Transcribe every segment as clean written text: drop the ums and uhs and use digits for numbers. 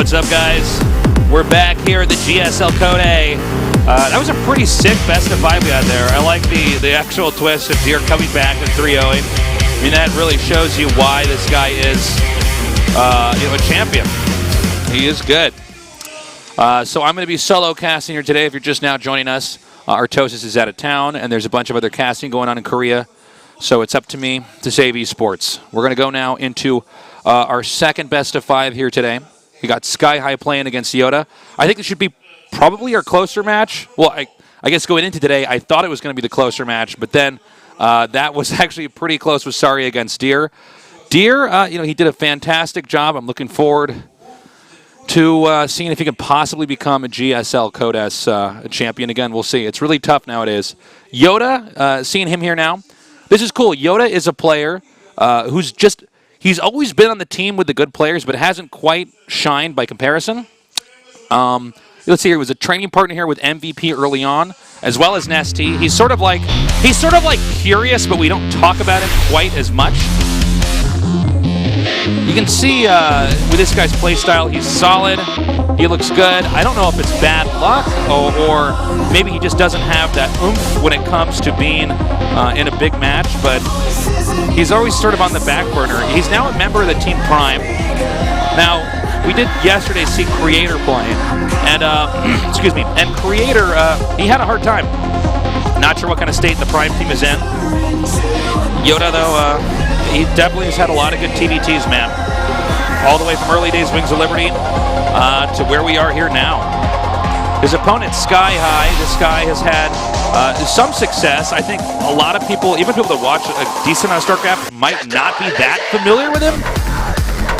What's up, guys? We're back here at the GSL Code A. That was a pretty sick best of 5 we had there. I like the actual twist of Deer coming back and 3-0ing. I mean, that really shows you why this guy is a champion. He is good. So I'm going to be solo casting here today. If you're just now joining us, Artosis is out of town, and there's a bunch of other casting going on in Korea. So it's up to me to save esports. We're going to go now into our second best of 5 here today. We got skyHigh playing against YoDa. I think it should be probably our closer match. Well, I guess going into today, I thought it was going to be the closer match, but then that was actually pretty close with Sari against Deer. Deer, he did a fantastic job. I'm looking forward to seeing if he can possibly become a GSL Code S champion again. We'll see. It's really tough nowadays. YoDa, seeing him here now. This is cool. YoDa is a player who's just... He's always been on the team with the good players, but hasn't quite shined by comparison. Let's see here. He was a training partner here with MVP early on, as well as Nesty. He's sort of like curious, but we don't talk about him quite as much. You can see with this guy's play style, he's solid. He looks good. I don't know if it's bad luck or maybe he just doesn't have that oomph when it comes to being in a big match, but he's always sort of on the back burner. He's now a member of the Team Prime. Now, we did yesterday see Creator playing, and excuse me, and Creator, he had a hard time. Not sure what kind of state the Prime team is in. YoDa, though, he definitely has had a lot of good TvTs, man. All the way from early days Wings of Liberty to where we are here now. His opponent, skyHigh, this guy has had some success. I think a lot of people, even people that watch a decent amount of StarCraft, might not be that familiar with him.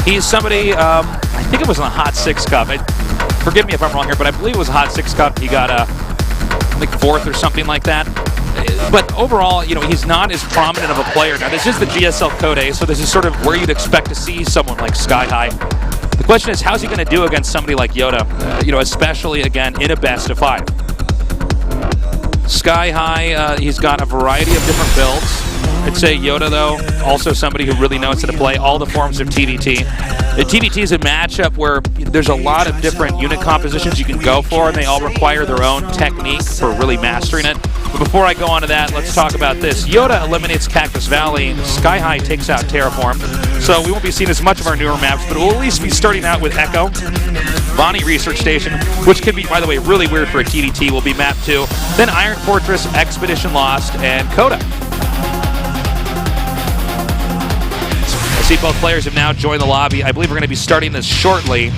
He's somebody, I think it was in the HOT6 Cup. Forgive me if I'm wrong here, but I believe it was a HOT6 Cup. He got, I think, 4th or something like that. But overall, he's not as prominent of a player. Now, this is the GSL Code A, so this is sort of where you'd expect to see someone like skyHigh. The question is, how's he going to do against somebody like YoDa? Especially, again, in a best of 5. skyHigh, he's got a variety of different builds. I'd say YoDa, though, also somebody who really knows how to play all the forms of TvT. The TvT is a matchup where there's a lot of different unit compositions you can go for, and they all require their own technique for really mastering it. But before I go on to that, let's talk about this. YoDa eliminates Cactus Valley. skyHigh takes out Terraform. So we won't be seeing as much of our newer maps, but we'll at least be starting out with Echo. Bonnie Research Station, which can be, by the way, really weird for a TvT, will be map 2. Then Iron Fortress, Expedition Lost, and Coda. I see both players have now joined the lobby. I believe we're going to be starting this shortly.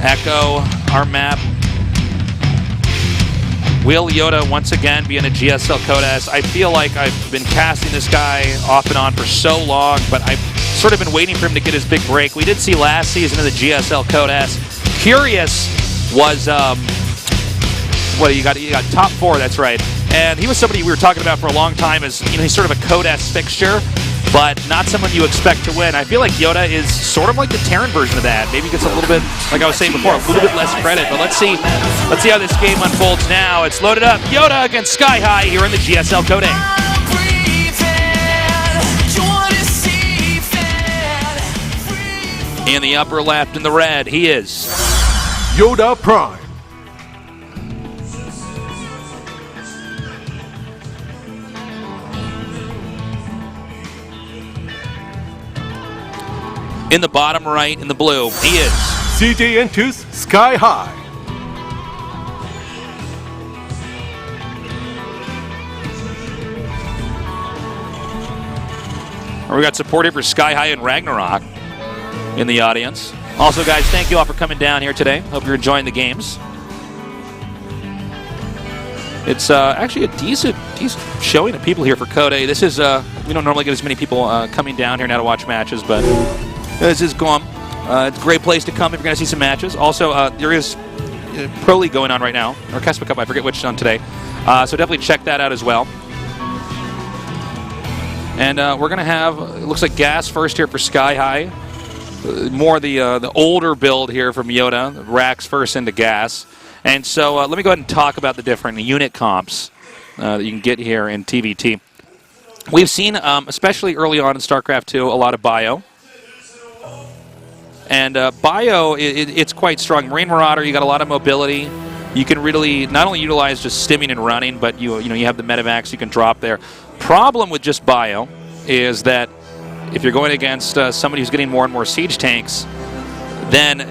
Echo, our map. Will YoDa once again be in a GSL Code S? I feel like I've been casting this guy off and on for so long, but I've sort of been waiting for him to get his big break. We did see last season in the GSL Code S. Curious was, you got top 4, that's right. And he was somebody we were talking about for a long time as, he's sort of a Code S fixture, but not someone you expect to win. I feel like YoDa is sort of like the Terran version of that. Maybe gets a little bit, like I was saying before, a little bit less credit. But let's see how this game unfolds now. It's loaded up. YoDa against skyHigh here in the GSL Code A. In the upper left, in the red, he is YoDa Prime. In the bottom right, in the blue, he is CJ Entus skyHigh. We got support here for skyHigh and Ragnarok in the audience. Also, guys, thank you all for coming down here today. Hope you're enjoying the games. It's actually a decent showing of people here for Code A. This is, we don't normally get as many people coming down here now to watch matches, but this is GOM. It's a great place to come if you're going to see some matches. Also, there is Pro League going on right now, or Kespa Cup, I forget which is on today. So definitely check that out as well. And we're going to have, it looks like Gas first here for skyHigh. More the older build here from YoDa. Rax first into Gas. And so let me go ahead and talk about the different unit comps that you can get here in TvT. We've seen, especially early on in StarCraft II, a lot of bio. And Bio, it's quite strong. Marine Marauder, you got a lot of mobility. You can really not only utilize just stimming and running, but you have the medevacs you can drop there. Problem with just Bio is that if you're going against somebody who's getting more and more siege tanks, then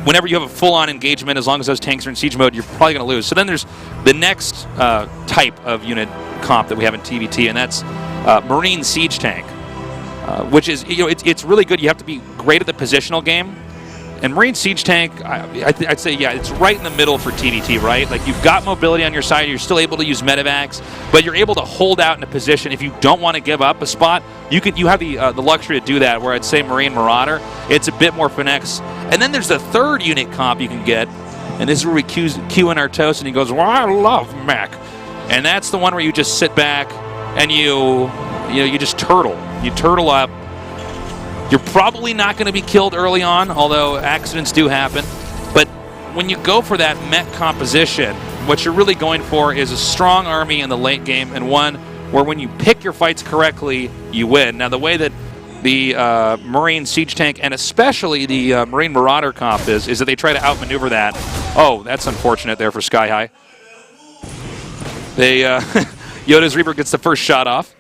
whenever you have a full-on engagement, as long as those tanks are in siege mode, you're probably going to lose. So then there's the next type of unit comp that we have in TvT, and that's Marine Siege Tank, which is, it's really good. You have to be great at the positional game. And Marine Siege Tank, I'd say, yeah, it's right in the middle for TvT, right? Like, you've got mobility on your side, you're still able to use medevacs, but you're able to hold out in a position. If you don't want to give up a spot, you have the luxury to do that, where I'd say Marine Marauder, it's a bit more finesse. And then there's the third unit comp you can get, and this is where we cue in our toast, and he goes, well, I love mech. And that's the one where you just sit back and you just turtle. You turtle up. You're probably not going to be killed early on, although accidents do happen. But when you go for that mech composition, what you're really going for is a strong army in the late game, and one where when you pick your fights correctly, you win. Now, the way that the Marine Siege Tank, and especially the Marine Marauder comp is that they try to outmaneuver that. Oh, that's unfortunate there for skyHigh. YoDa's Reaper gets the first shot off.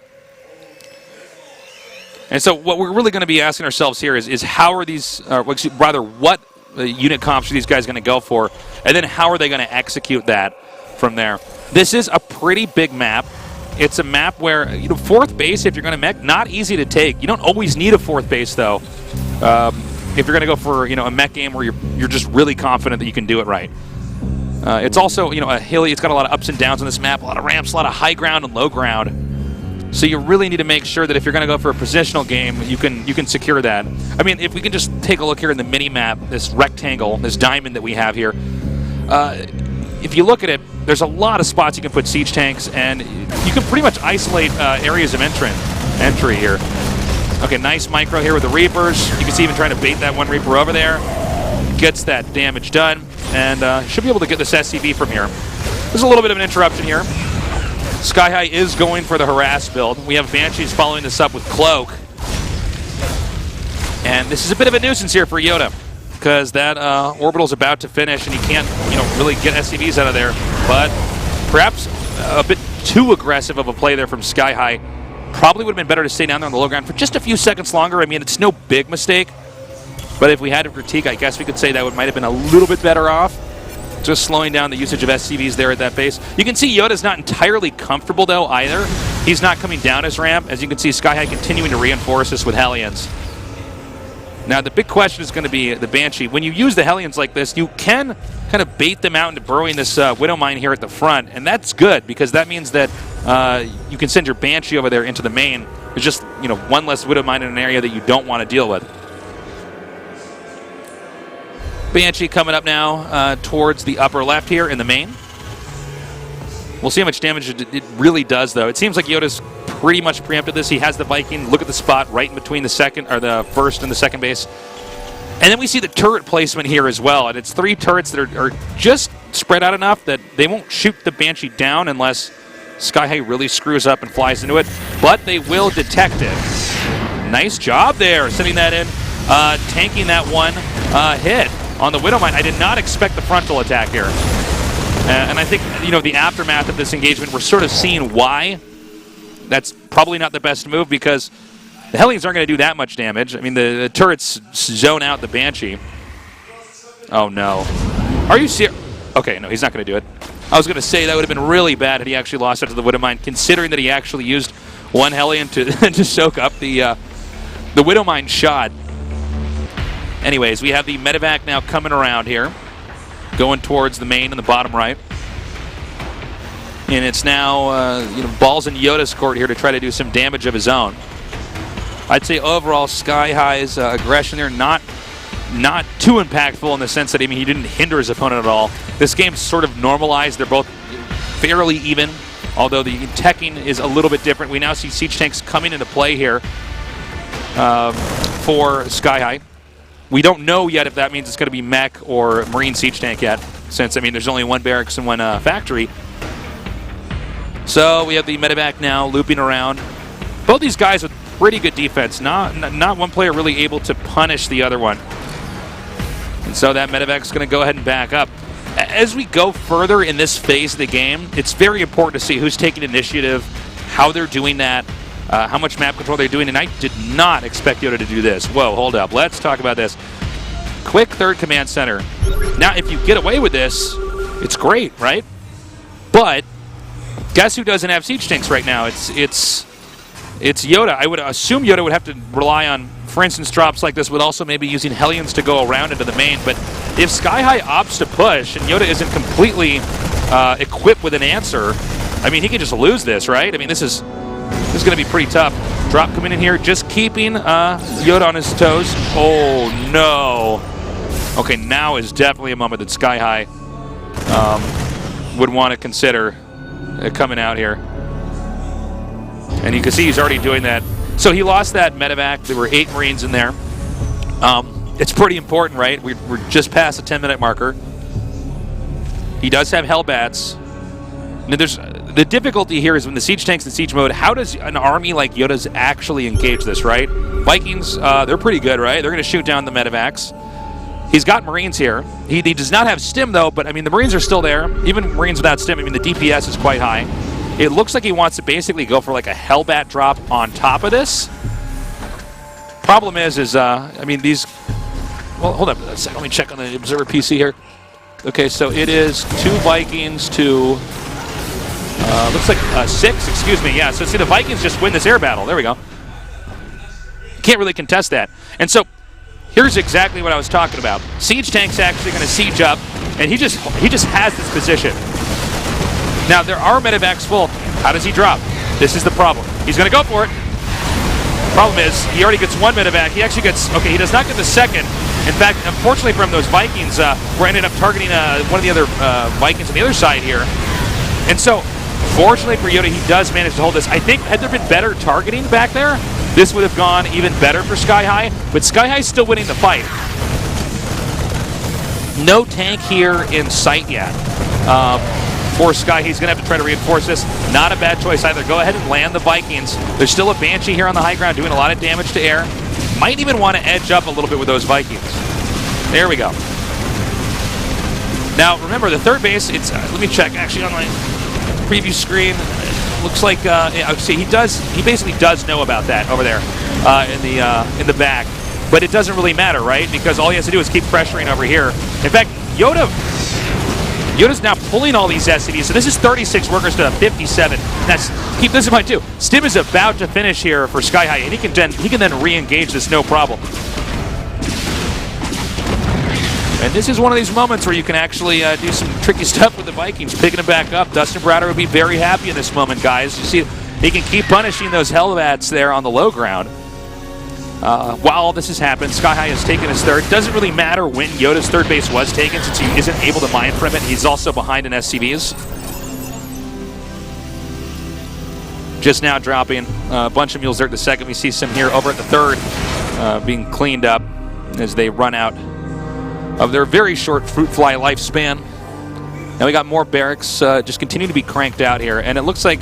And so what we're really going to be asking ourselves here is how are these, what unit comps are these guys going to go for, and then how are they going to execute that from there. This is a pretty big map. It's a map where, fourth base, if you're going to mech, not easy to take. You don't always need a fourth base, though, if you're going to go for, a mech game where you're just really confident that you can do it right. It's also, a hilly, it's got a lot of ups and downs on this map, a lot of ramps, a lot of high ground and low ground. So you really need to make sure that if you're going to go for a positional game, you can secure that. I mean, if we can just take a look here in the mini-map, this rectangle, this diamond that we have here, if you look at it, there's a lot of spots you can put siege tanks, and you can pretty much isolate areas of entry here. Okay, nice micro here with the Reapers. You can see even trying to bait that one Reaper over there. Gets that damage done, and should be able to get this SCV from here. There's a little bit of an interruption here. skyHigh is going for the harass build. We have Banshees following this up with Cloak. And this is a bit of a nuisance here for YoDa, because that orbital's about to finish, and you can't, really get SCVs out of there. But perhaps a bit too aggressive of a play there from skyHigh. Probably would have been better to stay down there on the low ground for just a few seconds longer. I mean, it's no big mistake. But if we had to critique, I guess we could say that might have been a little bit better off. Just slowing down the usage of SCVs there at that base. You can see YoDa's not entirely comfortable, though, either. He's not coming down his ramp. As you can see, skyHigh continuing to reinforce this with Hellions. Now, the big question is going to be the Banshee. When you use the Hellions like this, you can kind of bait them out into burrowing this Widow Mine here at the front, and that's good, because that means that you can send your Banshee over there into the main. There's just, one less Widow Mine in an area that you don't want to deal with. Banshee coming up now towards the upper left here in the main. We'll see how much damage it really does, though. It seems like YoDa's pretty much preempted this. He has the Viking. Look at the spot right in between the first and the second base. And then we see the turret placement here as well. And it's 3 turrets that are just spread out enough that they won't shoot the Banshee down unless skyHigh really screws up and flies into it. But they will detect it. Nice job there, sending that in, tanking that one hit on the Widow Mine. I did not expect the frontal attack here. And I think, the aftermath of this engagement, we're sort of seeing why that's probably not the best move, because the Hellions aren't going to do that much damage. I mean, the turrets zone out the Banshee. Oh, no. Are you serious? Okay, no, he's not going to do it. I was going to say that would have been really bad had he actually lost after the Widow Mine, considering that he actually used one Hellion to, to soak up the Widow Mine shot. Anyways, we have the medevac now coming around here, going towards the main in the bottom right. And it's now, balls in YoDa's court here to try to do some damage of his own. I'd say overall, skyHigh's aggression there, not too impactful in the sense that, he didn't hinder his opponent at all. This game's sort of normalized. They're both fairly even, although the teching is a little bit different. We now see siege tanks coming into play here for skyHigh. We don't know yet if that means it's going to be mech or Marine siege tank yet, since, there's only one barracks and one factory. So we have the medevac now looping around. Both these guys with pretty good defense. Not one player really able to punish the other one. And so that medevac's going to go ahead and back up. As we go further in this phase of the game, it's very important to see who's taking initiative, how they're doing that, how much map control they're doing, and I did not expect YoDa to do this. Whoa, hold up. Let's talk about this. Quick third command center. Now, if you get away with this, it's great, right? But guess who doesn't have siege tanks right now? It's YoDa. I would assume YoDa would have to rely on, for instance, drops like this, with also maybe using Hellions to go around into the main. But if skyHigh opts to push and YoDa isn't completely equipped with an answer, I mean, he could just lose this, right? I mean, this is going to be pretty tough. Drop coming in here, just keeping YoDa on his toes. Oh, no. Okay, now is definitely a moment that skyHigh would want to consider coming out here. And you can see he's already doing that. So he lost that medevac. There were 8 Marines in there. It's pretty important, right? We're just past the 10-minute marker. He does have Hellbats. Now the difficulty here is when the siege tank's in siege mode, how does an army like YoDa's actually engage this, right? Vikings, they're pretty good, right? They're going to shoot down the medevacs. He's got Marines here. He does not have stim, though, but, I mean, the Marines are still there. Even Marines without stim, I mean, the DPS is quite high. It looks like he wants to basically go for, like, a Hellbat drop on top of this. Problem is I mean, these... Well, hold up a second. Let me check on the Observer PC here. Okay, so it is 2 Vikings to... looks like 6, excuse me. Yeah, so see, the Vikings just win this air battle. There we go. Can't really contest that. And so... here's exactly what I was talking about. Siege tank's actually going to siege up, and he just has this position. Now, there are medevacs full. How does he drop? This is the problem. He's going to go for it. Problem is, he already gets 1 medevac. He actually gets, okay, he does not get the second. In fact, unfortunately for him, those Vikings were ended up targeting one of the other Vikings on the other side here. And so, fortunately for YoDa, he does manage to hold this. I think, had there been better targeting back there, this would have gone even better for skyHigh, but skyHigh's still winning the fight. No tank here in sight yet for Sky. He's going to have to try to reinforce this. Not a bad choice either. Go ahead and land the Vikings. There's still a Banshee here on the high ground doing a lot of damage to air. Might even want to edge up a little bit with those Vikings. There we go. Now, remember, the third base, it's, let me check actually on my preview screen. Looks like, see, he basically does know about that over there in the back. But it doesn't really matter, right? Because all he has to do is keep pressuring over here. In fact, YoDa's now pulling all these SCVs. So this is 36 workers to 57. Keep this in mind too. Stim is about to finish here for skyHigh, and he can then re-engage this no problem. And this is one of these moments where you can actually do some tricky stuff with the Vikings, picking them back up. Dustin Browder would be very happy in this moment, guys. You see, he can keep punishing those Hellbats there on the low ground. While this has happened, skyHigh has taken his third. Doesn't really matter when YoDa's third base was taken, since he isn't able to mine from it. He's also behind in SCVs. Just now dropping a bunch of mules there at the second. We see some here over at the third being cleaned up as they run out of their very short fruit fly lifespan. Now we got more barracks just continue to be cranked out here, and it looks like,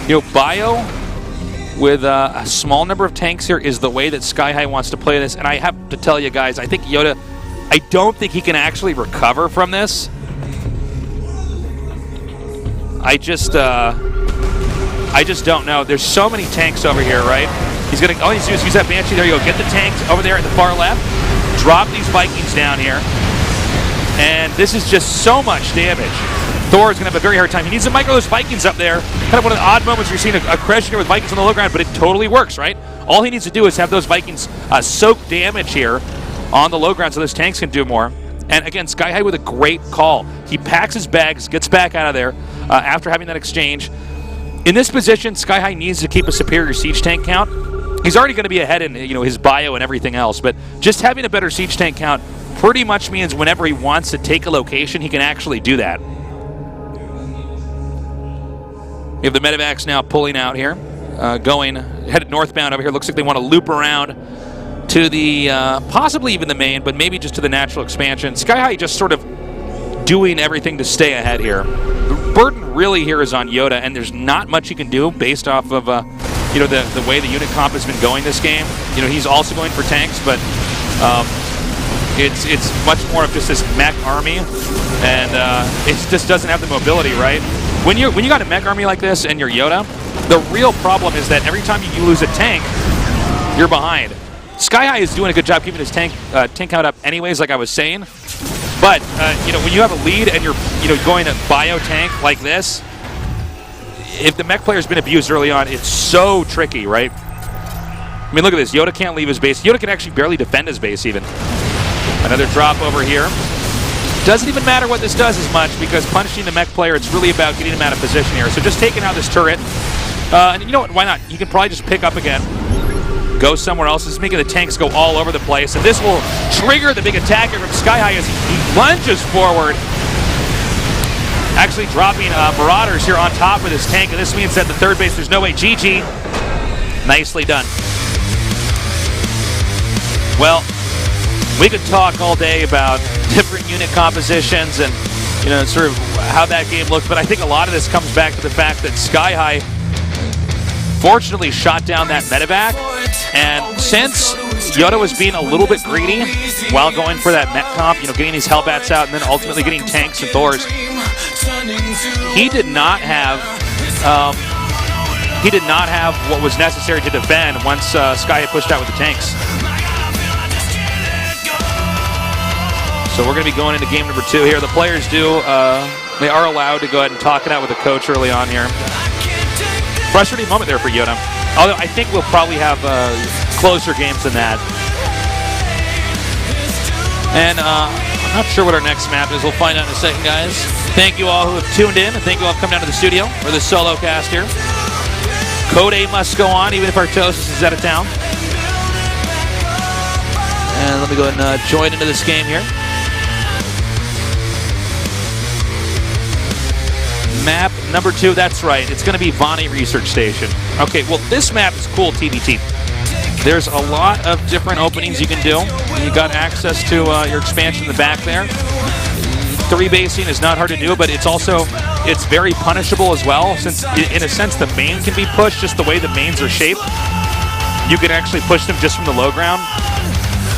you know, bio with a small number of tanks here is the way that skyHigh wants to play this. And I have to tell you guys, I think YoDa, I don't think he can actually recover from this. I just don't know. There's so many tanks over here, right? He's gonna, all he's doing is use that Banshee. There you go. Get the tanks over there at the far left. Drop these Vikings down here. And this is just so much damage. Thor is going to have a very hard time. He needs to micro those Vikings up there. Kind of one of the odd moments where you're seeing a crash here with Vikings on the low ground, but it totally works, right? All he needs to do is have those Vikings soak damage here on the low ground so those tanks can do more. And again, skyHigh with a great call. He packs his bags, gets back out of there after having that exchange. In this position, skyHigh needs to keep a superior siege tank count. He's already going to be ahead in, you know, his bio and everything else, but just having a better siege tank count pretty much means whenever he wants to take a location, he can actually do that. We have the medevacs now pulling out here, headed northbound over here. Looks like they want to loop around to the, possibly even the main, but maybe just to the natural expansion. skyHigh just sort of doing everything to stay ahead here. The burden really here is on YoDa, and there's not much you can do based off of, you know, the way the unit comp has been going this game. You know, he's also going for tanks, but It's much more of just this mech army, and it just doesn't have the mobility, right? When you got a mech army like this and you're YoDa, the real problem is that every time you lose a tank, you're behind. skyHigh is doing a good job keeping his tank count up anyways, like I was saying. But you know, when you have a lead and you're going to bio tank like this, if the mech player's been abused early on, it's so tricky, right? I mean, look at this. YoDa can't leave his base. YoDa can actually barely defend his base even. Another drop over here. Doesn't even matter what this does as much, because punishing the mech player, it's really about getting him out of position here. So just taking out this turret. And you know what? Why not? You can probably just pick up again. Go somewhere else. It's making the tanks go all over the place. And this will trigger the big attack here from skyHigh as he lunges forward. Actually dropping Marauders here on top of this tank. And this means that the third base, there's no way. GG. Nicely done. Well, we could talk all day about different unit compositions and, you know, sort of how that game looked, but I think a lot of this comes back to the fact that skyHigh fortunately shot down that medevac, and since YoDa was being a little bit greedy while going for that mech comp, you know, getting these Hellbats out and then ultimately getting tanks and Thors, he did not have what was necessary to defend once skyHigh pushed out with the tanks. So we're going to be going into game number 2 here. The players they are allowed to go ahead and talk it out with the coach early on here. Frustrating moment there for YoDa. Although I think we'll probably have closer games than that. And I'm not sure what our next map is. We'll find out in a second, guys. Thank you all who have tuned in, and thank you all who have come down to the studio for this solo cast here. Code A must go on, even if Artosis is out of town. And let me go ahead and join into this game here. Map number 2, that's right. It's going to be Vonnie Research Station. Okay, well, this map is cool, TvT. There's a lot of different openings you can do. You got access to your expansion in the back there. 3-basing is not hard to do, but it's very punishable as well, since in a sense the main can be pushed just the way the mains are shaped. You can actually push them just from the low ground.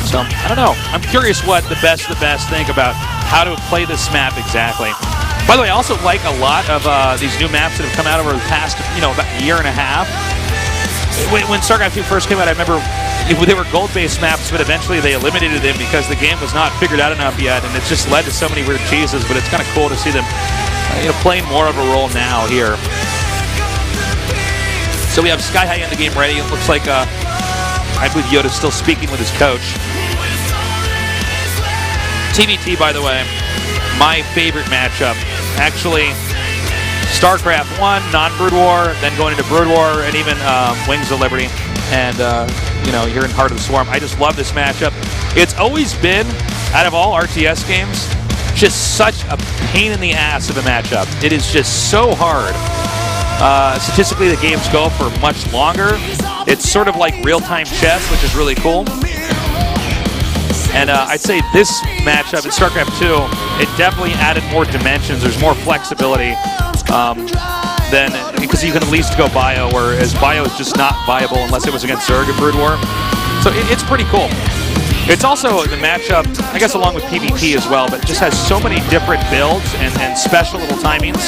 So, I don't know. I'm curious what the best think about how to play this map exactly. By the way, I also like a lot of these new maps that have come out over the past, about a year and a half. When StarCraft II first came out, I remember they were gold-based maps, but eventually they eliminated them because the game was not figured out enough yet, and it's just led to so many weird cheeses. But it's kind of cool to see them, playing more of a role now here. So we have skyHigh in the game ready. It looks like I believe YoDa's still speaking with his coach. TvT, by the way, my favorite matchup. Actually, StarCraft 1, non-Brood War, then going into Brood War, and even Wings of Liberty, and you're in Heart of the Swarm. I just love this matchup. It's always been, out of all RTS games, just such a pain in the ass of a matchup. It is just so hard. Statistically, the games go for much longer. It's sort of like real-time chess, which is really cool. And I'd say this matchup in StarCraft II, it definitely added more dimensions. There's more flexibility because you can at least go bio, whereas bio is just not viable unless it was against Zerg in Brood War. So it's pretty cool. It's also the matchup, I guess, along with PvP as well, but it just has so many different builds and special little timings.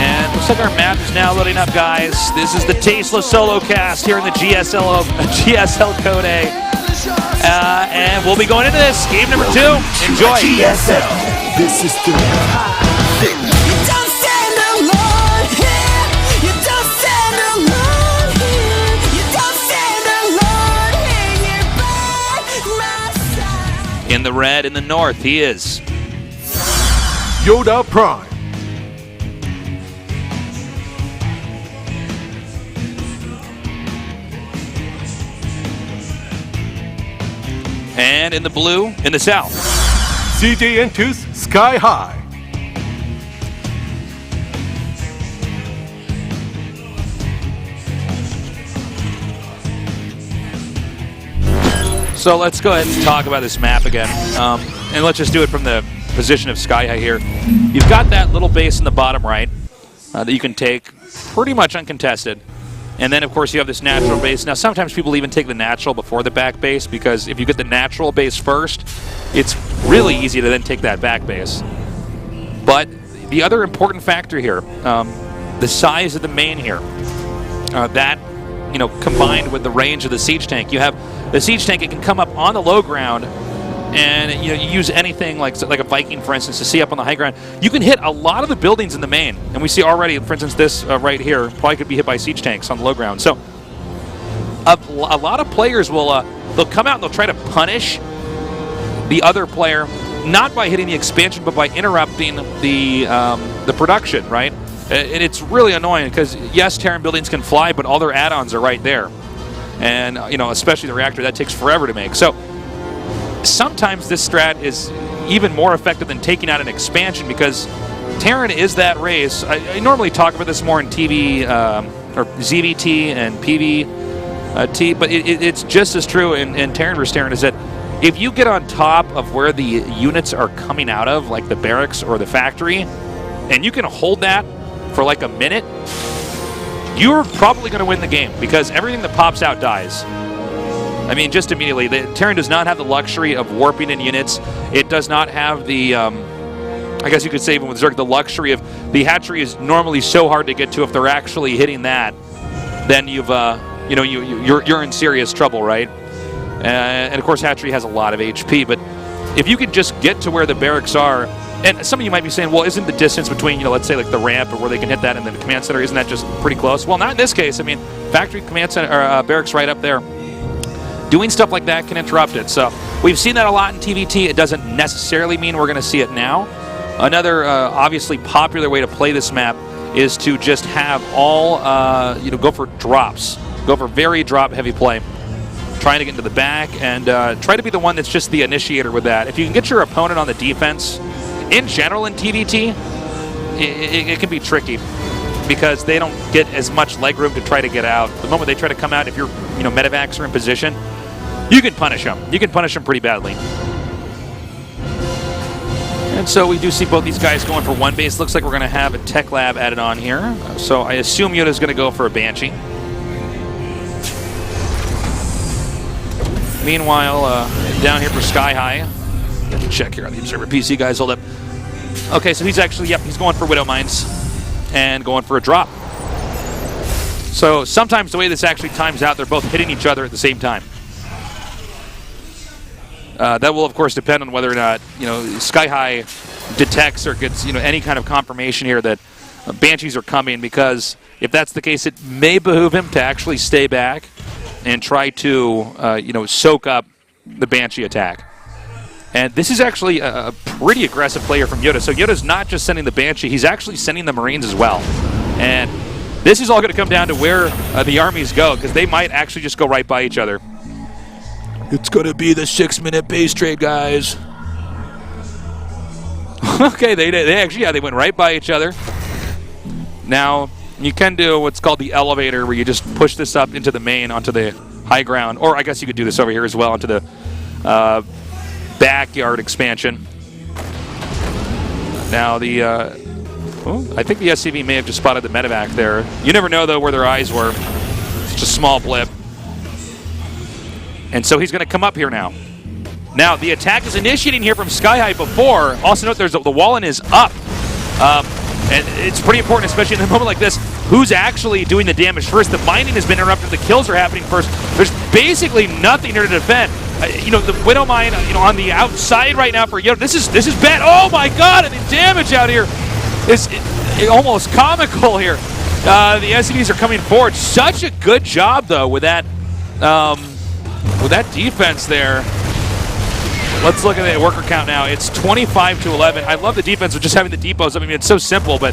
And looks like our map is now loading up, guys. This is the Tasteless Solo Cast here in the GSL Code A. And we'll be going into this, game number 2. Enjoy. GSL. This is the You don't stand alone here. You don't stand alone here. You don't stand alone here. You're by my side. In the red in the north, he is YoDa Prime. and in the blue in the south. CJ Intus skyHigh. So let's go ahead and talk about this map again. And let's just do it from the position of skyHigh here. You've got that little base in the bottom right that you can take pretty much uncontested. And then, of course, you have this natural base. Now, sometimes people even take the natural before the back base, because if you get the natural base first, it's really easy to then take that back base. But the other important factor here, the size of the main here, that, you know, combined with the range of the siege tank. You have the siege tank, it can come up on the low ground, and you use anything like a Viking, for instance, to see up on the high ground. You can hit a lot of the buildings in the main, and we see already, for instance, this right here probably could be hit by siege tanks on the low ground. So a lot of players will they'll come out and they'll try to punish the other player, not by hitting the expansion, but by interrupting the production, right? And it's really annoying because yes, Terran buildings can fly, but all their add-ons are right there, and you know, especially the reactor, that takes forever to make. So sometimes this strat is even more effective than taking out an expansion, because Terran is that race. I normally talk about this more in TV or ZVT and PvT, but it's just as true in Terran vs. Terran, is that if you get on top of where the units are coming out of, like the barracks or the factory, and you can hold that for like a minute, you're probably going to win the game, because everything that pops out dies. I mean, just immediately. The Terran does not have the luxury of warping in units. It does not have the, I guess you could say even with Zerg, the luxury of, the hatchery is normally so hard to get to. If they're actually hitting that, then you've, you know, you're in serious trouble, right? And of course, hatchery has a lot of HP, but if you can just get to where the barracks are, and some of you might be saying, well, isn't the distance between, you know, let's say like the ramp or where they can hit that and then the command center, isn't that just pretty close? Well, not in this case. I mean, factory, command center, or barracks right up there. Doing stuff like that can interrupt it. So we've seen that a lot in TvT. It doesn't necessarily mean we're going to see it now. Another obviously popular way to play this map is to just have all, you know, go for drops. Go for very drop-heavy play. Trying to get into the back and try to be the one that's just the initiator with that. If you can get your opponent on the defense, in general in TvT, it can be tricky, because they don't get as much leg room to try to get out. The moment they try to come out, if your, you know, medevacs are in position, you can punish them. You can punish them pretty badly. And so we do see both these guys going for one base. Looks like we're going to have a tech lab added on here. So I assume YoDa's going to go for a Banshee. Meanwhile, down here for skyHigh. Let me check here on the observer PC, guys. Hold up. Okay, so he's actually, yep, he's going for Widow Mines and going for a drop. So sometimes the way this actually times out, they're both hitting each other at the same time. That will, of course, depend on whether or not, you know, skyHigh detects or gets, you know, any kind of confirmation here that Banshees are coming, because if that's the case, it may behoove him to actually stay back and try to, you know, soak up the Banshee attack. And this is actually a pretty aggressive player from YoDa. So YoDa's not just sending the Banshee, he's actually sending the Marines as well. And this is all going to come down to where the armies go, because they might actually just go right by each other. It's going to be the 6-minute base trade, guys. Okay, they actually, yeah, they went right by each other. Now, you can do what's called the elevator, where you just push this up into the main, onto the high ground. Or I guess you could do this over here as well, onto the backyard expansion. Now the, I think the SCV may have just spotted the medevac there. You never know, though, where their eyes were. It's just a small blip. And so he's going to come up here now. Now, the attack is initiating here from skyHigh before. Also note there's the Wallen is up. And it's pretty important, especially in a moment like this, who's actually doing the damage first. The mining has been interrupted. The kills are happening first. There's basically nothing here to defend. You know, the Widow Mine, you know, on the outside right now for YoDa. This is bad. Oh, my God, and the damage out here is almost comical here. The SCVs are coming forward. Such a good job, though, with that defense there. Let's look at the worker count now. It's 25 to 11. I love the defense of just having the depots. I mean, it's so simple, but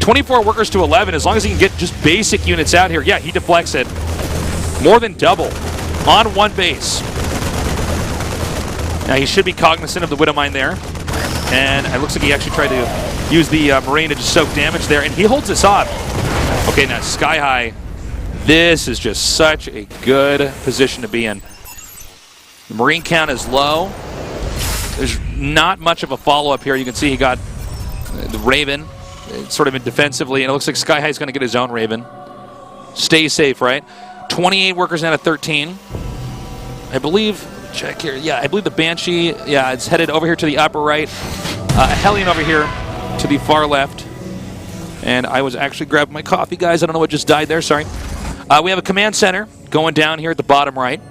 24 workers to 11, as long as he can get just basic units out here. Yeah, he deflects it. More than double on one base. Now, he should be cognizant of the Widow Mine there. And it looks like he actually tried to use the Marine to just soak damage there, and he holds this off. Okay, now skyHigh. This is just such a good position to be in. The Marine count is low. There's not much of a follow-up here. You can see he got the Raven sort of defensively, and it looks like skyHigh is going to get his own Raven. stay safe, right? 28 workers out of 13. I believe, check here, yeah, I believe the Banshee, yeah, it's headed over here to the upper right. A Hellion over here to the far left. And I was actually grabbing my coffee, guys. I don't know what just died there, sorry. We have a command center going down here at the bottom right.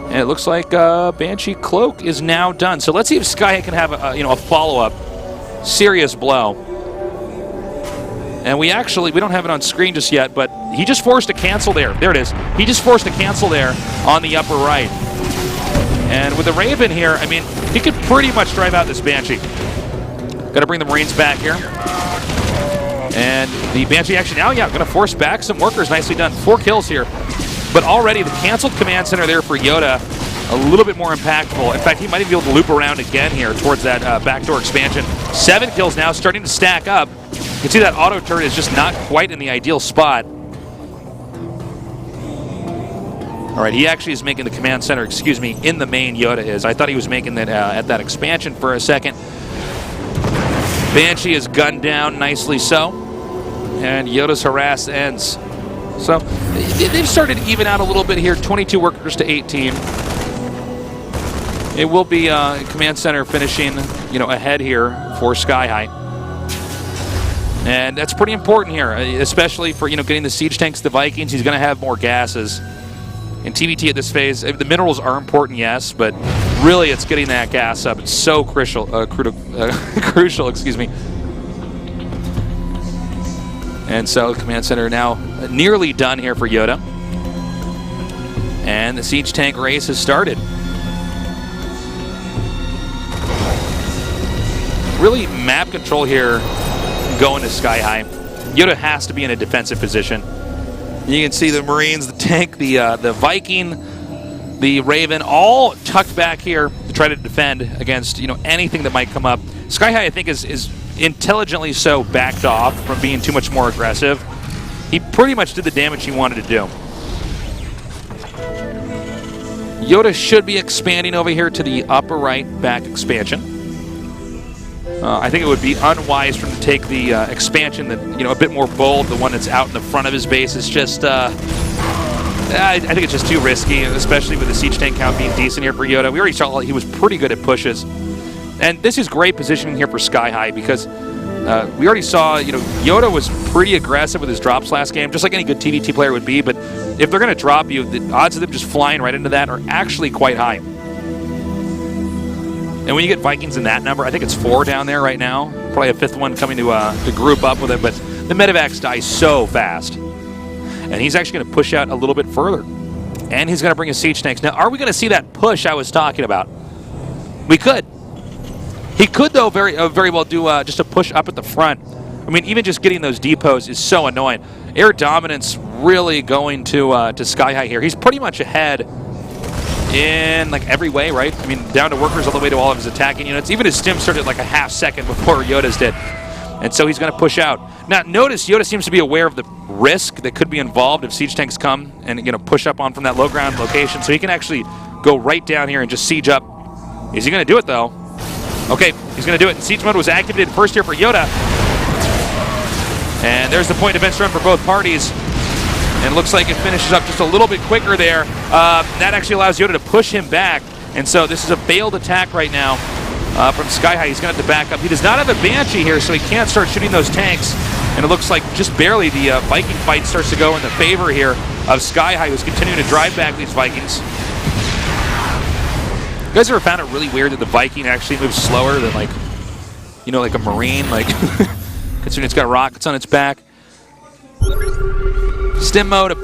And it looks like Banshee Cloak is now done. So let's see if skyHigh can have a follow-up serious blow. And we don't have it on screen just yet, but he just forced a cancel there. There it is. He just forced a cancel there on the upper right. And with the Raven here, I mean, he could pretty much drive out this Banshee. Got to bring the Marines back here. And the Banshee actually now, yeah, going to force back some workers. Nicely done. 4 kills here. But already the canceled command center there for YoDa, a little bit more impactful. In fact, he might even be able to loop around again here towards that backdoor expansion. 7 kills now, starting to stack up. You can see that auto turret is just not quite in the ideal spot. All right, he actually is making the command center, in the main. YoDa is. I thought he was making that at that expansion for a second. Banshee is gunned down, nicely so. And YoDa's harass ends. So they've started to even out a little bit here, 22 workers to 18. It will be command center finishing, ahead here for skyHigh. And that's pretty important here, especially for, getting the siege tanks to the Vikings. He's going to have more gases. In TvT at this phase, the minerals are important, yes, but really it's getting that gas up. It's so crucial, crucial, And so command center now nearly done here for YoDa. And the siege tank race has started. Really map control here going to skyHigh. YoDa has to be in a defensive position. You can see the Marines, the tank, the Viking, the Raven, all tucked back here to try to defend against anything that might come up. skyHigh, I think, is intelligently so backed off from being too much more aggressive. He pretty much did the damage he wanted to do. YoDa should be expanding over here to the upper right back expansion. I think it would be unwise for him to take the expansion that, a bit more bold, the one that's out in the front of his base. Is just, I think it's just too risky, especially with the siege tank count being decent here for YoDa. We already saw he was pretty good at pushes. And this is great positioning here for skyHigh because we already saw, YoDa was pretty aggressive with his drops last game, just like any good TvT player would be. But if they're going to drop you, the odds of them just flying right into that are actually quite high. And when you get Vikings in that number, I think it's 4 down there right now. Probably a 5th one coming to group up with it. But the medevacs die so fast. And he's actually going to push out a little bit further. And he's going to bring his siege tanks. Now, are we going to see that push I was talking about? We could. He could, though, very well do just a push up at the front. I mean, even just getting those depots is so annoying. Air dominance really going to skyHigh here. He's pretty much ahead in every way, right? I mean, down to workers all the way to all of his attacking units. Even his stim started a half second before YoDa's did. And so he's going to push out. Now, notice YoDa seems to be aware of the risk that could be involved if siege tanks come and push up on from that low ground location. So he can actually go right down here and just siege up. Is he going to do it, though? Okay, he's going to do it. Siege mode was activated first here for YoDa. And there's the point defense run for both parties. And it looks like it finishes up just a little bit quicker there. That actually allows YoDa to push him back. And so this is a failed attack right now from skyHigh. He's going to have to back up. He does not have a Banshee here, so he can't start shooting those tanks. And it looks like just barely the Viking fight starts to go in the favor here of skyHigh, who's continuing to drive back these Vikings. You guys ever found it really weird that the Viking actually moves slower than like a Marine? Considering it's got rockets on its back. Stim mode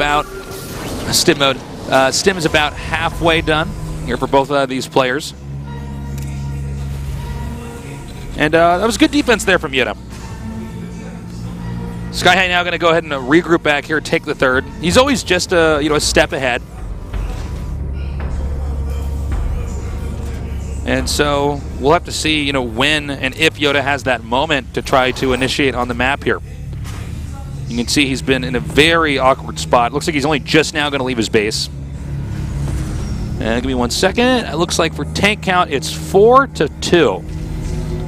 Stim is about halfway done here for both these players. And that was good defense there from YoDa. skyHigh now going to go ahead and regroup back here, take the third. He's always just a step ahead. And so we'll have to see when and if YoDa has that moment to try to initiate on the map here. You can see he's been in a very awkward spot. Looks like he's only just now going to leave his base. And give me 1 second. It looks like for tank count, it's 4-2.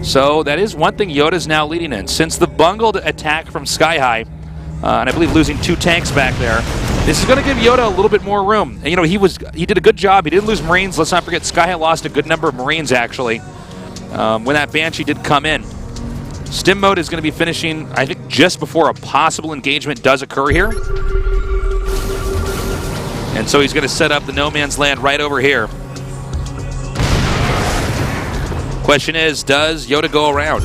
So that is one thing YoDa's now leading in. Since the bungled attack from skyHigh, and I believe losing 2 tanks back there. This is going to give YoDa a little bit more room. And, you know, he did a good job. He didn't lose Marines. Let's not forget skyHigh lost a good number of Marines, actually, when that Banshee did come in. Stim mode is going to be finishing, I think, just before a possible engagement does occur here. And so he's going to set up the no man's land right over here. Question is, does YoDa go around?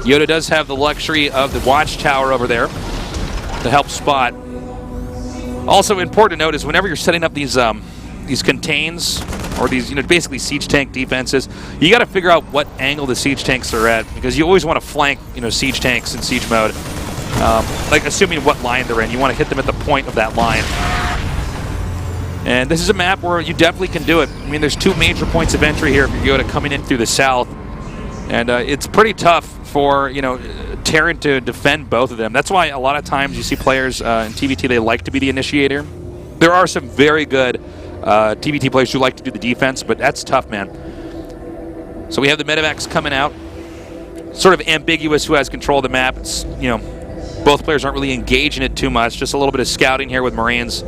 YoDa does have the luxury of the watchtower over there to help spot. Also important to note is whenever you're setting up these contains, or these, you know, basically siege tank defenses, you got to figure out what angle the siege tanks are at, because you always want to flank, you know, siege tanks in siege mode. Like assuming what line they're in, you want to hit them at the point of that line. And this is a map where you definitely can do it. I mean, there's 2 major points of entry here for YoDa coming in through the south, and it's pretty tough for, you know, Terran to defend both of them. That's why a lot of times you see players in TvT, they like to be the initiator. There are some very good TvT players who like to do the defense, but that's tough, man. So we have the medevacs coming out. Sort of ambiguous who has control of the map. It's, you know, both players aren't really engaging it too much. Just a little bit of scouting here with Marines.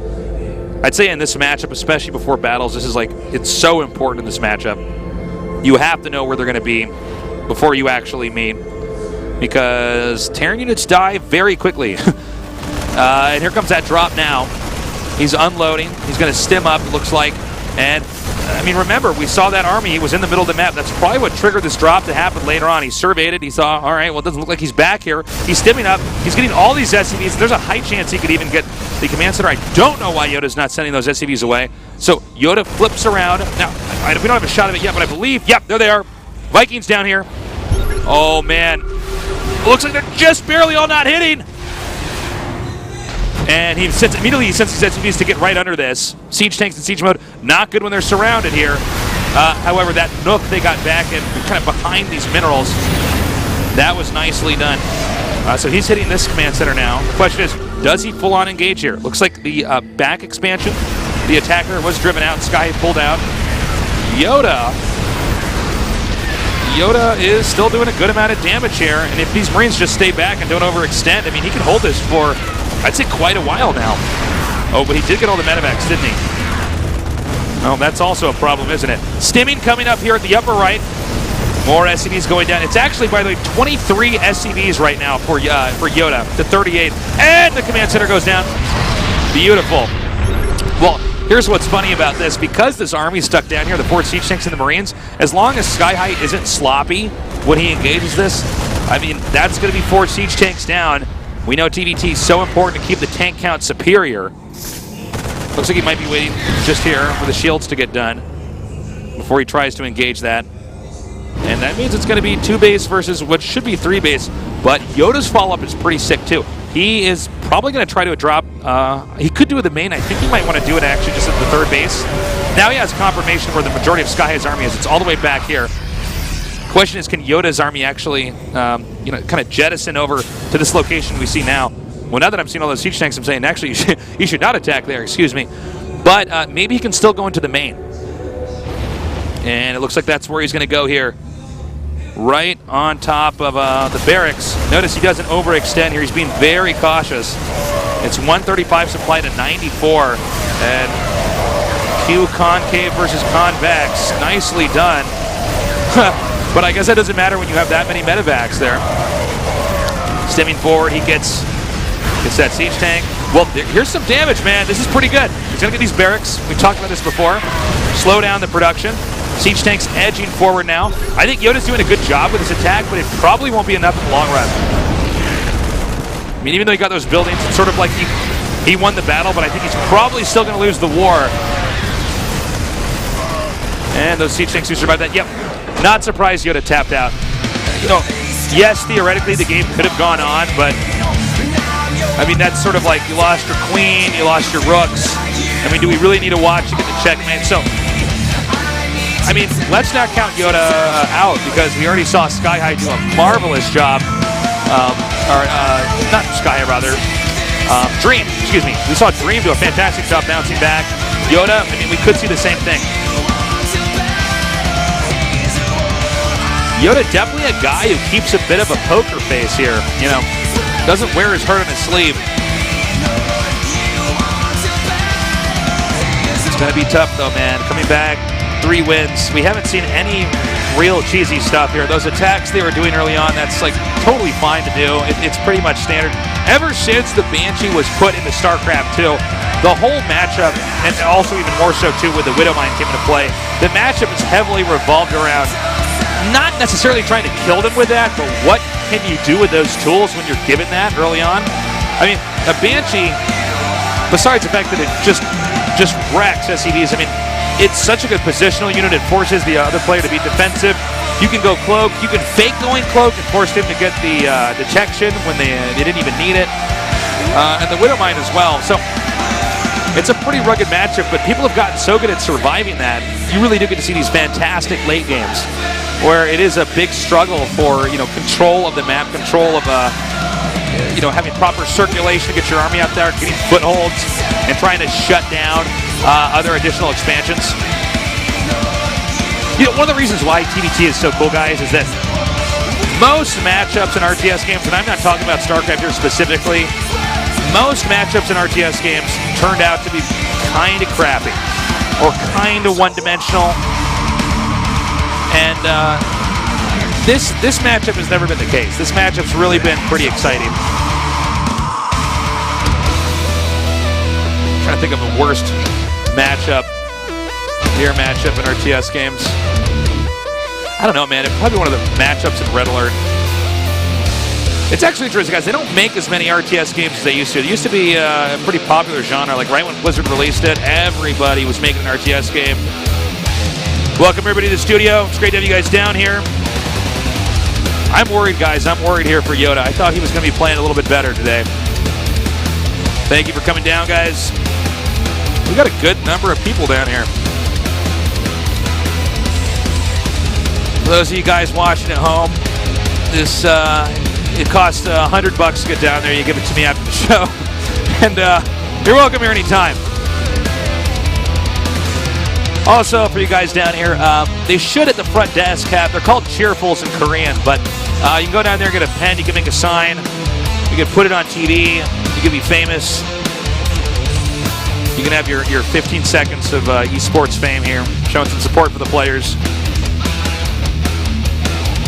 I'd say in this matchup, especially before battles, this is like, it's so important in this matchup. You have to know where they're going to be before you actually meet, because Terran units die very quickly. And here comes that drop now. He's unloading. He's going to stim up, it looks like. And, I mean, remember, we saw that army. He was in the middle of the map. That's probably what triggered this drop to happen later on. He surveyed it. He saw, all right, well, it doesn't look like he's back here. He's stimming up. He's getting all these SCVs. There's a high chance he could even get the command center. I don't know why YoDa's not sending those SCVs away. So YoDa flips around. Now, we don't have a shot of it yet, but I believe, yep, there they are. Vikings down here. Oh, man. Looks like they're just barely all not hitting. And he immediately sends his SCVs to get right under this. Siege tanks in siege mode, not good when they're surrounded here. However, that nook they got back in, kind of behind these minerals, that was nicely done. So he's hitting this command center now. The question is, does he full-on engage here? Looks like the back expansion, the attacker was driven out, skyHigh pulled out. YoDa is still doing a good amount of damage here, and if these Marines just stay back and don't overextend, I mean, he can hold this for, I'd say, quite a while now. Oh, but he did get all the medevacs, didn't he? Oh, that's also a problem, isn't it? Stimming coming up here at the upper right. More SCVs going down. It's actually, by the way, 23 SCVs right now for YoDa to 38. And the command center goes down. Beautiful. Well, here's what's funny about this. Because this army's stuck down here, the 4 siege tanks and the Marines, as long as skyHigh isn't sloppy when he engages this, I mean, that's going to be 4 siege tanks down. We know TvT is so important to keep the tank count superior. Looks like he might be waiting just here for the shields to get done before he tries to engage that. And that means it's going to be 2 base versus what should be 3 base. But YoDa's follow-up is pretty sick, too. He is probably going to try to drop. He could do it the main. I think he might want to do it actually just at the 3rd base. Now he has confirmation where the majority of skyHigh's army is. It's all the way back here. Question is, can YoDa's army actually, you know, kind of jettison over to this location we see now? Well, now that I'm seeing all those siege tanks, I'm saying actually you should not attack there. Excuse me, but maybe he can still go into the main. And it looks like that's where he's going to go here, right on top of the barracks. Notice he doesn't overextend here. He's being very cautious. It's 135 supply to 94, and Q concave versus convex, nicely done. But I guess that doesn't matter when you have that many medevacs there. Stimming forward, he gets that siege tank. Well, here's some damage, man. This is pretty good. He's going to get these barracks. We've talked about this before. Slow down the production. Siege tank's edging forward now. I think YoDa's doing a good job with his attack, but it probably won't be enough in the long run. I mean, even though he got those buildings, it's sort of like he won the battle, but I think he's probably still going to lose the war. And those siege tanks who survived that, yep. Not surprised YoDa tapped out. You know, yes, theoretically the game could have gone on, but I mean, that's sort of like you lost your queen, you lost your rooks. I mean, do we really need to watch to get the checkmate? So, I mean, let's not count YoDa out, because we already saw skyHigh do a marvelous job. Not skyHigh, rather. Dream, excuse me. We saw Dream do a fantastic job bouncing back. YoDa, I mean, we could see the same thing. YoDa definitely a guy who keeps a bit of a poker face here, you know. doesn't wear his heart on his sleeve. It's going to be tough, though, man. Coming back, 3 wins. We haven't seen any real cheesy stuff here. Those attacks they were doing early on, that's like totally fine to do. It's pretty much standard. Ever since the Banshee was put into StarCraft II, the whole matchup, and also even more so too with the Widowmine came into play, the matchup is heavily revolved around not necessarily trying to kill them with that, but what can you do with those tools when you're given that early on? I mean, a Banshee, besides the fact that it just wrecks SCVs, I mean, it's such a good positional unit. It forces the other player to be defensive. You can go cloak. You can fake going cloak and force him to get the detection when they didn't even need it. And the Widowmine as well. So it's a pretty rugged matchup, but people have gotten so good at surviving that. You really do get to see these fantastic late games where it is a big struggle for, control of the map, control of, having proper circulation to get your army out there, getting footholds, and trying to shut down other additional expansions. One of the reasons why TvT is so cool, guys, is that most matchups in RTS games, and I'm not talking about StarCraft here specifically, most matchups in RTS games turned out to be kind of crappy or kind of one-dimensional. And this matchup has never been the case. This matchup's really been pretty exciting. I'm trying to think of the worst matchup in RTS games. I don't know, man. It's probably one of the matchups in Red Alert. It's actually interesting, guys. They don't make as many RTS games as they used to. It used to be a pretty popular genre. Like right when Blizzard released it, everybody was making an RTS game. Welcome everybody to the studio. It's great to have you guys down here. I'm worried, guys. I'm worried here for YoDa. I thought he was going to be playing a little bit better today. Thank you for coming down, guys. We got a good number of people down here. For those of you guys watching at home, this it costs $100 to get down there. You give it to me after the show, and you're welcome here anytime. Also, for you guys down here, they should at the front desk have, they're called cheerfuls in Korean, but you can go down there, get a pen, you can make a sign, you can put it on TV, you can be famous. You can have your 15 seconds of esports fame here, showing some support for the players.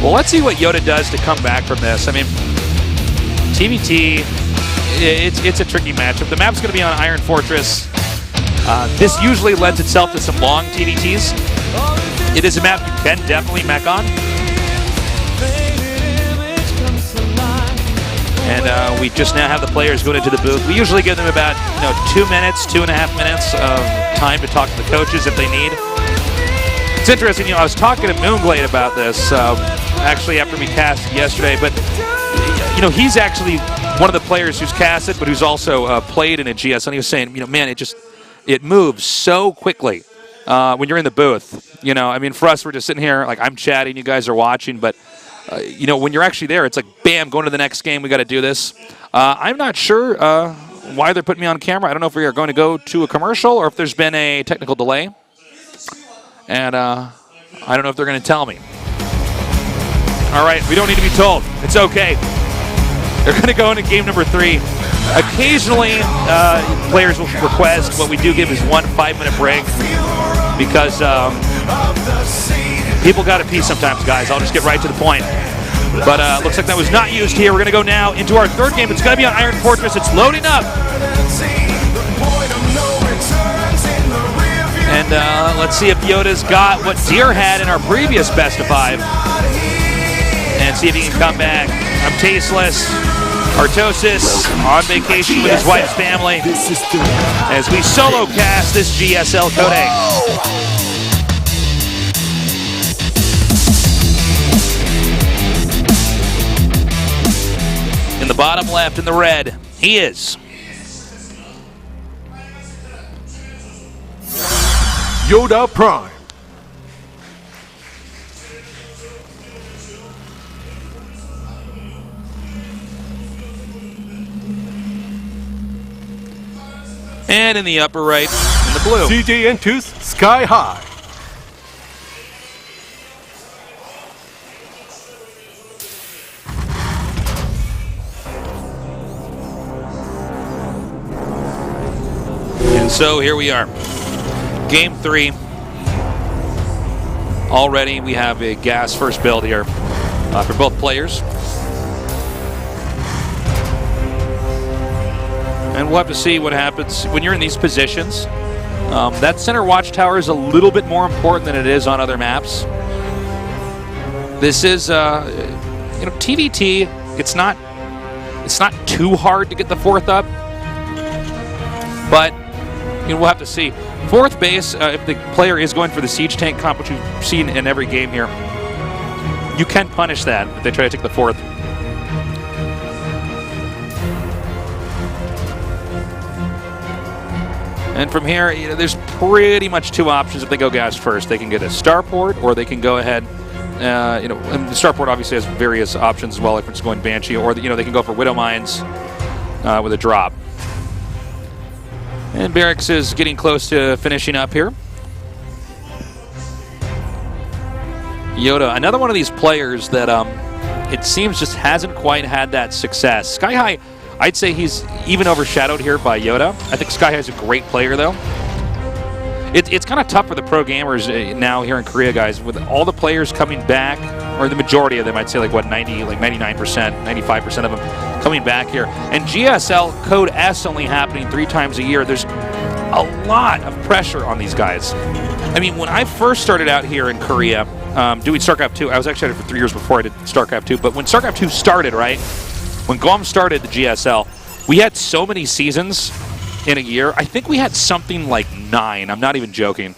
Well, let's see what YoDa does to come back from this. I mean, TvT, it's a tricky matchup. The map's going to be on Iron Fortress. This usually lends itself to some long TvTs. It is a map you can definitely mech on. And we just now have the players going into the booth. We usually give them about 2 minutes, 2.5 minutes of time to talk to the coaches if they need. It's interesting, I was talking to Moonglade about this actually after we casted yesterday, but he's actually one of the players who's casted, but who's also played in a GSL. And he was saying, man, it moves so quickly when you're in the booth. I mean, for us, we're just sitting here, like I'm chatting, you guys are watching, but when you're actually there, it's like, bam, going to the next game, we got to do this. I'm not sure why they're putting me on camera. I don't know if we are going to go to a commercial or if there's been a technical delay. And I don't know if they're going to tell me. All right, we don't need to be told. It's okay. They're going to go into game number 3. Occasionally, players will request, what we do give is 1 5-minute break because people got to pee sometimes, guys. I'll just get right to the point. But looks like that was not used here. We're going to go now into our 3rd game. It's going to be on Iron Fortress. It's loading up. And let's see if YoDa's got what Deer had in our previous best of 5. And see if he can come back. I'm Tasteless. Artosis on vacation with his wife's family as we solo cast this GSL Code A. In the bottom left, in the red, he is YoDa Prime. And in the upper right, in the blue, CJ and Tooth, skyHigh. So here we are. Game 3. Already we have a gas first build here for both players. And we'll have to see what happens when you're in these positions. That center watchtower is a little bit more important than it is on other maps. This is, TvT. It's not too hard to get the 4th up, but we'll have to see. 4th base, if the player is going for the siege tank comp, which we've seen in every game here, you can punish that if they try to take the 4th. And from here, there's pretty much 2 options if they go gas first. They can get a starport, or they can go ahead. And the starport obviously has various options as well, if it's going Banshee, or they can go for Widow Mines with a drop. And Barracks is getting close to finishing up here. YoDa, another one of these players that it seems just hasn't quite had that success. skyHigh, I'd say he's even overshadowed here by YoDa. I think skyHigh is a great player, though. It's kind of tough for the pro gamers now here in Korea, guys, with all the players coming back, or the majority of them, I'd say like 99%, 95% of them coming back here. And GSL Code S only happening 3 times a year. There's a lot of pressure on these guys. I mean, when I first started out here in Korea doing StarCraft II, I was actually at it for 3 years before I did StarCraft II, but when StarCraft II started, right, when GOM started the GSL, we had so many seasons in a year. I think we had something like 9. I'm not even joking.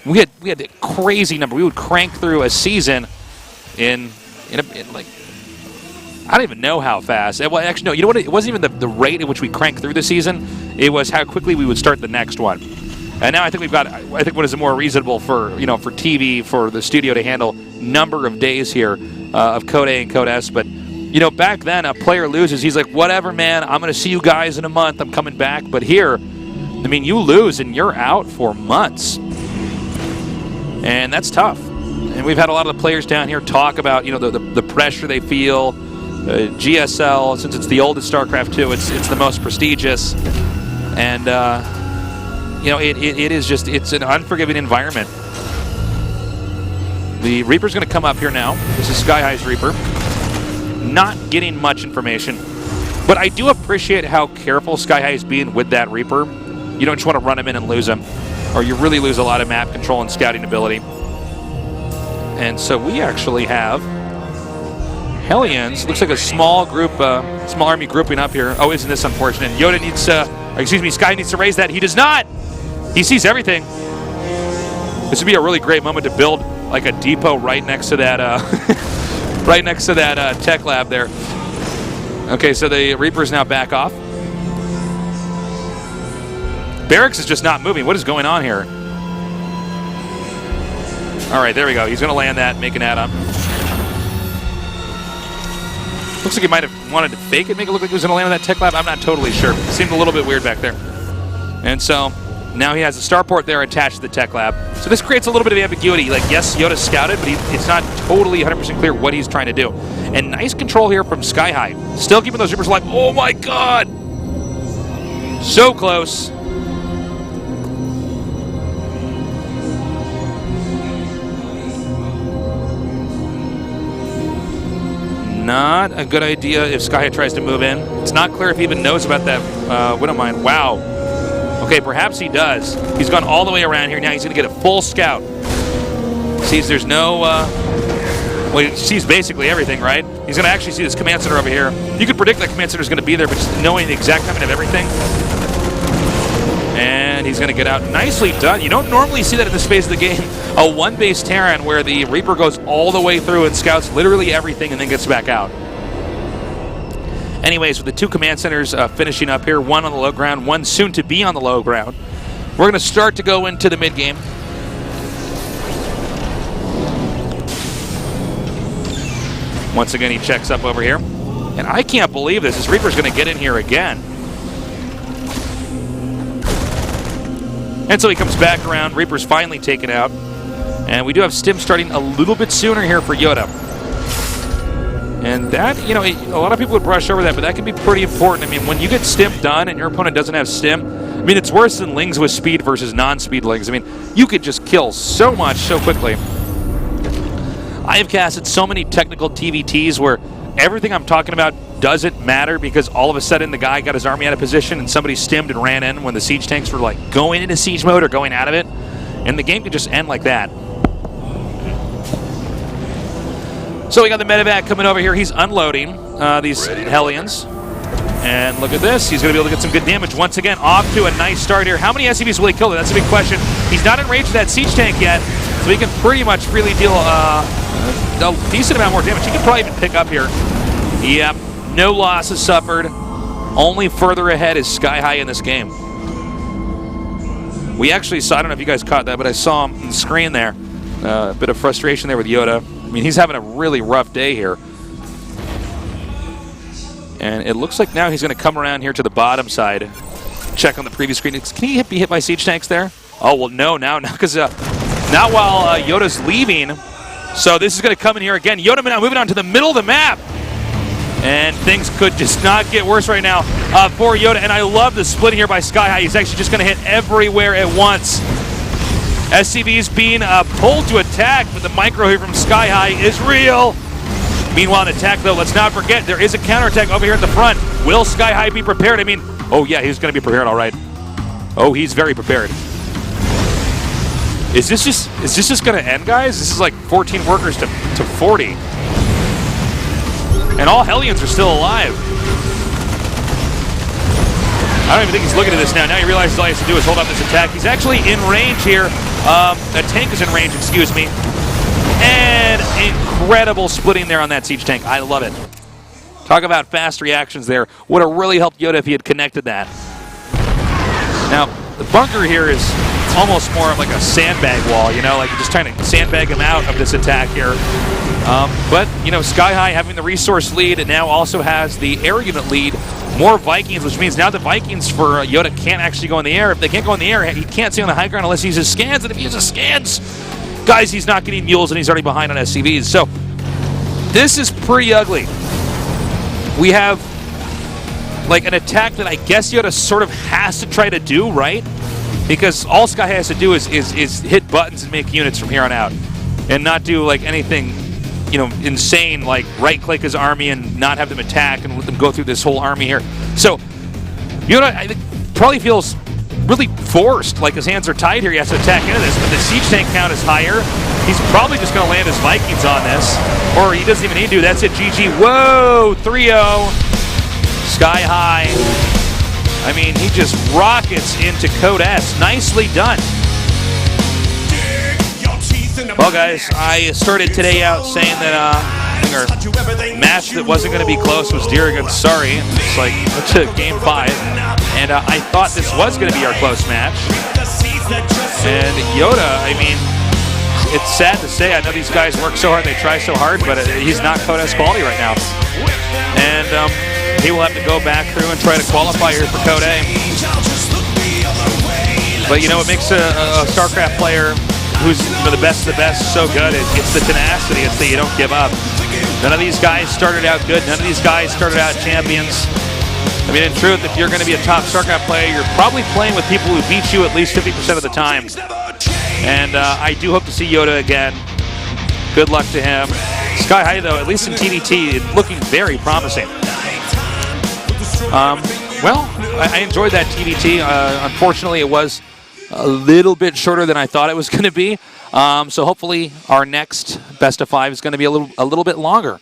We had a crazy number. We would crank through a season in like, I don't even know how fast. Well, actually, no. You know what? It wasn't even the rate at which we cranked through the season. It was how quickly we would start the next one. And now I think we've got. I think what is more reasonable for for TV, for the studio to handle number of days here of Code A and Code S. But back then a player loses, he's like, whatever, man. I'm going to see you guys in a month. I'm coming back. But here, I mean, you lose and you're out for months, and that's tough. And we've had a lot of the players down here talk about the pressure they feel. GSL, since it's the oldest StarCraft II, it's the most prestigious, and it is just, it's an unforgiving environment. The Reaper's going to come up here now. This is skyHigh's Reaper. Not getting much information, but I do appreciate how careful skyHigh is being with that Reaper. You don't just want to run him in and lose him, or you really lose a lot of map control and scouting ability. And so we actually have Hellions. Looks like a small group, small army grouping up here. Oh, isn't this unfortunate? YoDa needs Sky needs to raise that. He does not. He sees everything. This would be a really great moment to build like a depot right next to that, right next to that tech lab there. Okay, so the Reaper's now back off. Barracks is just not moving. What is going on here? All right, there we go. He's going to land that, make an add-on. Looks like he might have wanted to fake it, make it look like he was going to land on that tech lab. I'm not totally sure. It seemed a little bit weird back there. And so now he has a starport there attached to the tech lab. So this creates a little bit of ambiguity. Like, yes, YoDa scouted, but it's not totally 100% clear what he's trying to do. And nice control here from skyHigh. Still keeping those Reapers alive. Oh my God! So close. Not a good idea if skyHigh tries to move in. It's not clear if he even knows about that Widow Mine. Wow. Okay, perhaps he does. He's gone all the way around here. Now he's going to get a full scout. Sees there's no... well, he sees basically everything, right? He's going to actually see this command center over here. You could predict that command center is going to be there, but just knowing the exact timing of everything. And he's going to get out. Nicely done. You don't normally see that in this phase of the game. A one-base Terran where the Reaper goes all the way through and scouts literally everything and then gets back out. Anyways, with the 2 command centers finishing up here, 1 on the low ground, 1 soon to be on the low ground, we're going to start to go into the mid-game. Once again, he checks up over here. And I can't believe this. This Reaper's going to get in here again. And so he comes back around. Reaper's finally taken out. And we do have Stim starting a little bit sooner here for YoDa. And that, you know, a lot of people would brush over that, but that can be pretty important. I mean, when you get Stim done and your opponent doesn't have Stim, mean, it's worse than Lings with speed versus non-speed Lings. I mean, you could just kill so much so quickly. I have casted so many technical TvTs where everything I'm talking about doesn't matter because all of a sudden the guy got his army out of position and somebody stimmed and ran in when the siege tanks were like going into siege mode or going out of it. And the game could just end like that. So we got the medevac coming over here. He's unloading these Hellions. And look at this. He's going to be able to get some good damage. Once again, off to a nice start here. How many SCVs will he kill? That's a big question. He's not in range of that siege tank yet, so he can pretty much freely deal a decent amount more damage. He can probably even pick up here. Yep. No losses suffered. Only further ahead is skyHigh in this game. We actually saw, I don't know if you guys caught that, but I saw him on the screen there. A bit of frustration there with YoDa. I mean, he's having a really rough day here. And it looks like now he's going to come around here to the bottom side. Check on the previous screen. Can he be hit by siege tanks there? Oh, well, no, now, because not while YoDa's leaving. So this is going to come in here again. YoDa now moving on to the middle of the map. And things could just not get worse right now for YoDa. And I love the splitting here by skyHigh. He's actually just going to hit everywhere at once. SCV's being pulled to attack, but the micro here from skyHigh is real. Meanwhile, an attack, though, let's not forget, there is a counterattack over here at the front. Will skyHigh be prepared? I mean, oh, yeah, he's going to be prepared, all right. Oh, he's very prepared. Is this just going to end, guys? This is like 14 workers to 40. And all Hellions are still alive. I don't even think he's looking at this now. Now he realizes all he has to do is hold up this attack. He's actually in range here. A tank is in range, excuse me. And incredible splitting there on that siege tank. I love it. Talk about fast reactions there. Would have really helped YoDa if he had connected that. Now, the bunker here is almost more of like a sandbag wall, you know, like you're just trying to sandbag him out of this attack here. But, you know, skyHigh having the resource lead and now also has the air unit lead. More Vikings, which means now the Vikings for YoDa can't actually go in the air. If they can't go in the air, he can't stay on the high ground unless he uses scans. And if he uses scans, guys, he's not getting mules and he's already behind on SCVs. So this is pretty ugly. We have like an attack that I guess YoDa sort of has to try to do, right? Because all skyHigh has to do is hit buttons and make units from here on out. And not do like anything, you know, insane, like right-click his army and not have them attack and let them go through this whole army here. So YoDa, I think, probably feels really forced, like his hands are tied here. He has to attack into this, but the siege tank count is higher. He's probably just going to land his Vikings on this, or he doesn't even need to. That's it, GG. Whoa, 3-0. skyHigh. I mean, he just rockets into Code S. Nicely done. Well, guys, I started today out saying that our match that wasn't going to be close was Deerigan. Sorry, it's like game 5, and I thought this was going to be our close match. And YoDa, I mean, it's sad to say. I know these guys work so hard, they try so hard, but he's not Code S quality right now. And he will have to go back through and try to qualify here for Code A. But you know what makes a StarCraft player who's the best of the best so good? It's the tenacity. It's that you don't give up. None of these guys started out good. None of these guys started out champions. I mean, in truth, if you're going to be a top StarCraft player, you're probably playing with people who beat you at least 50% of the time. And I do hope to see YoDa again. Good luck to him. skyHigh, though, at least in TvT, looking very promising. Well, I enjoyed that TvT. Unfortunately, it was a little bit shorter than I thought it was going to be. So hopefully our next best of 5 is going to be a little bit longer.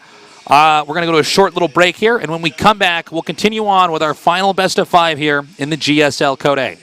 We're going to go to a short little break here, and when we come back, we'll continue on with our final best of 5 here in the GSL Code A.